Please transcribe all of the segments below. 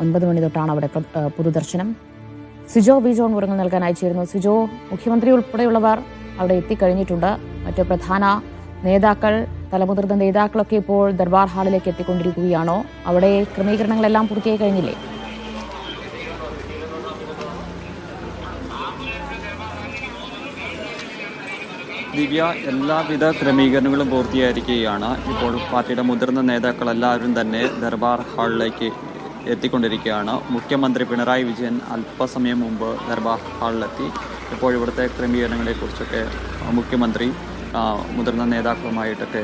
9 മണി തൊട്ടാണ് അവിടെ പൊതുദർശനം. Sijo V John വിവരങ്ങൾ നൽകാൻ അയച്ചിരുന്നു. സിജോ, മുഖ്യമന്ത്രി ഉൾപ്പെടെയുള്ളവർ അവിടെ എത്തിക്കഴിഞ്ഞിട്ടുണ്ട്. മറ്റ് പ്രധാന നേതാക്കൾ, തലമുതിർന്ന നേതാക്കളൊക്കെ ഇപ്പോൾ ദർബാർ ഹാളിലേക്ക് എത്തിക്കൊണ്ടിരിക്കുകയാണോ? അവിടെ ക്രമീകരണങ്ങളെല്ലാം പൂർത്തിയായി കഴിഞ്ഞില്ലേ? ദിവ്യ, എല്ലാവിധ ക്രമീകരണങ്ങളും പൂർത്തിയായിരിക്കുകയാണ്. ഇപ്പോൾ പാർട്ടിയുടെ മുതിർന്ന നേതാക്കളെല്ലാവരും തന്നെ ദർബാർ ഹാളിലേക്ക് എത്തിക്കൊണ്ടിരിക്കുകയാണ്. മുഖ്യമന്ത്രി പിണറായി വിജയൻ അല്പസമയം മുമ്പ് ദർബാർ ഹാളിലെത്തി. ഇപ്പോൾ ഇവിടുത്തെ ക്രമീകരണങ്ങളെക്കുറിച്ചൊക്കെ മുഖ്യമന്ത്രി മുതിർന്ന നേതാക്കളുമായിട്ടൊക്കെ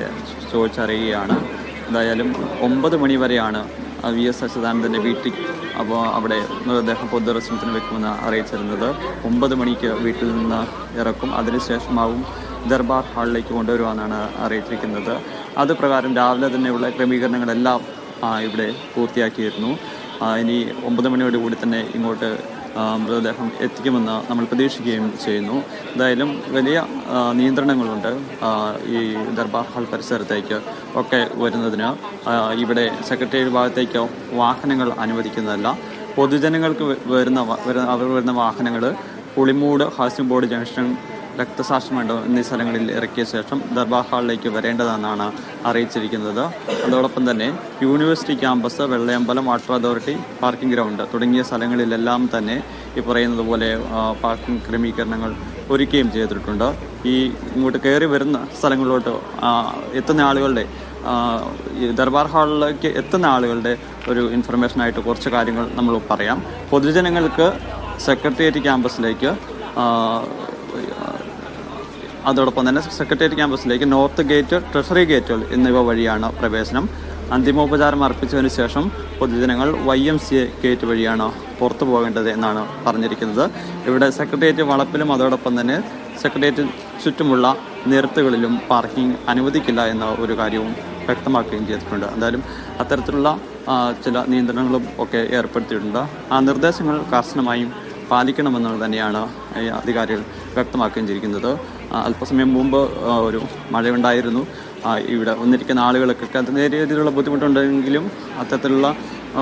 ചോദിച്ചറിയുകയാണ്. എന്തായാലും 9 മണി വരെയാണ് VS അച്യുതാനന്ദൻ്റെ വീട്ടിൽ അവിടെ മൃതദേഹം പൊതുദർശനത്തിന് വെക്കുമെന്ന് അറിയിച്ചിരുന്നത്. 9 മണിക്ക് വീട്ടിൽ നിന്ന് ഇറക്കും. അതിനുശേഷമാവും ദർബാർ ഹാളിലേക്ക് കൊണ്ടുവരുമെന്നാണ് അറിയിച്ചിരിക്കുന്നത്. അതുപ്രകാരം രാവിലെ തന്നെയുള്ള ക്രമീകരണങ്ങളെല്ലാം ഇവിടെ പൂർത്തിയാക്കിയിരുന്നു. ഇനി 9 മണിയോടുകൂടി തന്നെ ഇങ്ങോട്ട് മൃതദേഹം എത്തിക്കുമെന്ന് നമ്മൾ പ്രതീക്ഷിക്കുകയും ചെയ്യുന്നു. എന്തായാലും വലിയ നിയന്ത്രണങ്ങളുണ്ട് ഈ ദർബാർ ഹാൾ പരിസരത്തേക്ക് ഒക്കെ വരുന്നതിന്. ഇവിടെ സെക്രട്ടേറിയറ്റ് ഭാഗത്തേക്ക് വാഹനങ്ങൾ അനുവദിക്കുന്നതല്ല. പൊതുജനങ്ങൾക്ക് വരുന്ന വാഹനങ്ങൾ പുളിമൂട് ഹൗസിംഗ് ബോർഡ് ജംഗ്ഷൻ, രക്തസാക്ഷി മണ്ഡപം എന്നീ സ്ഥലങ്ങളിൽ ഇറക്കിയ ശേഷം ദർബാർ ഹാളിലേക്ക് വരേണ്ടതെന്നാണ് അറിയിച്ചിരിക്കുന്നത്. അതോടൊപ്പം തന്നെ university campus, Vellayambalam, water authority, parking ground തുടങ്ങിയ സ്ഥലങ്ങളിലെല്ലാം തന്നെ ഈ പറയുന്നത് പോലെ പാർക്കിംഗ് ക്രമീകരണങ്ങൾ ഒരുക്കുകയും ചെയ്തിട്ടുണ്ട്. ഈ ഇങ്ങോട്ട് കയറി വരുന്ന സ്ഥലങ്ങളിലോട്ട് എത്തുന്ന ആളുകളുടെ ദർബാർ ഹാളിലേക്ക് എത്തുന്ന ആളുകളുടെ ഒരു ഇൻഫർമേഷനായിട്ട് കുറച്ച് കാര്യങ്ങൾ നമ്മൾ പറയാം. പൊതുജനങ്ങൾക്ക് സെക്രട്ടേറിയറ്റ് ക്യാമ്പസിലേക്ക്, അതോടൊപ്പം തന്നെ സെക്രട്ടേറിയറ്റ് ക്യാമ്പസിലേക്ക് നോർത്ത് ഗേറ്റ്, ട്രഷറി ഗേറ്റുകൾ എന്നിവ വഴിയാണ് പ്രവേശനം. അന്തിമോപചാരം അർപ്പിച്ചതിന് ശേഷം പൊതുജനങ്ങൾ YMCA ഗേറ്റ് വഴിയാണ് പുറത്തു പോകേണ്ടത് എന്നാണ് പറഞ്ഞിരിക്കുന്നത്. ഇവിടെ സെക്രട്ടേറിയറ്റ് വളപ്പിലും അതോടൊപ്പം തന്നെ സെക്രട്ടേറിയറ്റ് ചുറ്റുമുള്ള നിരത്തുകളിലും പാർക്കിംഗ് അനുവദിക്കില്ല എന്ന ഒരു കാര്യവും വ്യക്തമാക്കുകയും ചെയ്തിട്ടുണ്ട്. എന്തായാലും അത്തരത്തിലുള്ള ചില നിയന്ത്രണങ്ങളും ഒക്കെ ഏർപ്പെടുത്തിയിട്ടുണ്ട്. ആ നിർദ്ദേശങ്ങൾ കർശനമായും പാലിക്കണമെന്നുള്ളത് തന്നെയാണ് അധികാരികൾ വ്യക്തമാക്കുകയും ചെയ്തിരിക്കുന്നത്. അല്പസമയം മുമ്പ് ഒരു മഴയുണ്ടായിരുന്നു. ഇവിടെ വന്നിരിക്കുന്ന ആളുകൾക്കൊക്കെ അത് നേരിയ രീതിയിലുള്ള ബുദ്ധിമുട്ടുണ്ടെങ്കിലും അത്തരത്തിലുള്ള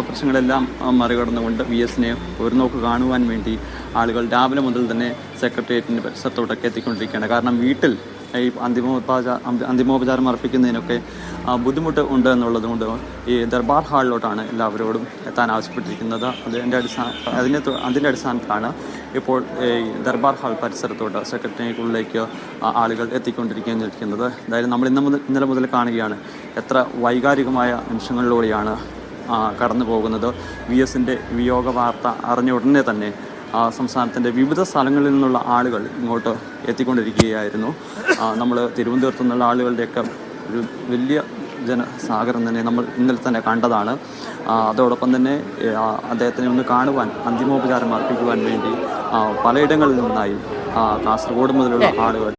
പ്രശ്നങ്ങളെല്ലാം മറികടന്നുകൊണ്ട് VSനെ ഒരു നോക്ക് കാണുവാൻ വേണ്ടി ആളുകൾ രാവിലെ മുതൽ തന്നെ സെക്രട്ടേറിയറ്റിൻ്റെ പരിസരത്തോട്ടൊക്കെ എത്തിക്കൊണ്ടിരിക്കുകയാണ്. കാരണം വീട്ടിൽ ഈ അന്തിമോപചാരം അർപ്പിക്കുന്നതിനൊക്കെ ബുദ്ധിമുട്ട് ഉണ്ട് എന്നുള്ളത് കൊണ്ട് ഈ ദർബാർ ഹാളിലോട്ടാണ് എല്ലാവരോടും എത്താൻ ആവശ്യപ്പെട്ടിരിക്കുന്നത്. അതിൻ്റെ അടിസ്ഥാനത്തിലാണ് ഇപ്പോൾ ഈ ദർബാർ ഹാൾ പരിസരത്തോട്ട് സെക്രട്ടേറിയറ്റിലേക്ക് ആളുകൾ എത്തിക്കൊണ്ടിരിക്കുന്നത്. എന്തായാലും നമ്മൾ ഇന്നലെ മുതൽ കാണുകയാണ് എത്ര വൈകാരികമായ നിമിഷങ്ങളിലൂടെയാണ് കടന്നു പോകുന്നത്. VSൻ്റെ വിയോഗ വാർത്ത അറിഞ്ഞ ഉടനെ തന്നെ സംസ്ഥാനത്തിൻ്റെ വിവിധ സ്ഥലങ്ങളിൽ നിന്നുള്ള ആളുകൾ ഇങ്ങോട്ട് എത്തിക്കൊണ്ടിരിക്കുകയായിരുന്നു. നമ്മൾ തിരുവനന്തപുരത്തു നിന്നുള്ള ആളുകളുടെയൊക്കെ ഒരു വലിയ ജനസാഗരം തന്നെ നമ്മൾ ഇന്നലെ തന്നെ കണ്ടതാണ്. അതോടൊപ്പം തന്നെ അദ്ദേഹത്തിനെ ഒന്ന് കാണുവാൻ, അന്തിമോപചാരം അർപ്പിക്കുവാൻ വേണ്ടി പലയിടങ്ങളിൽ നിന്നായി കാസർഗോഡ് മുതലുള്ള ആളുകൾ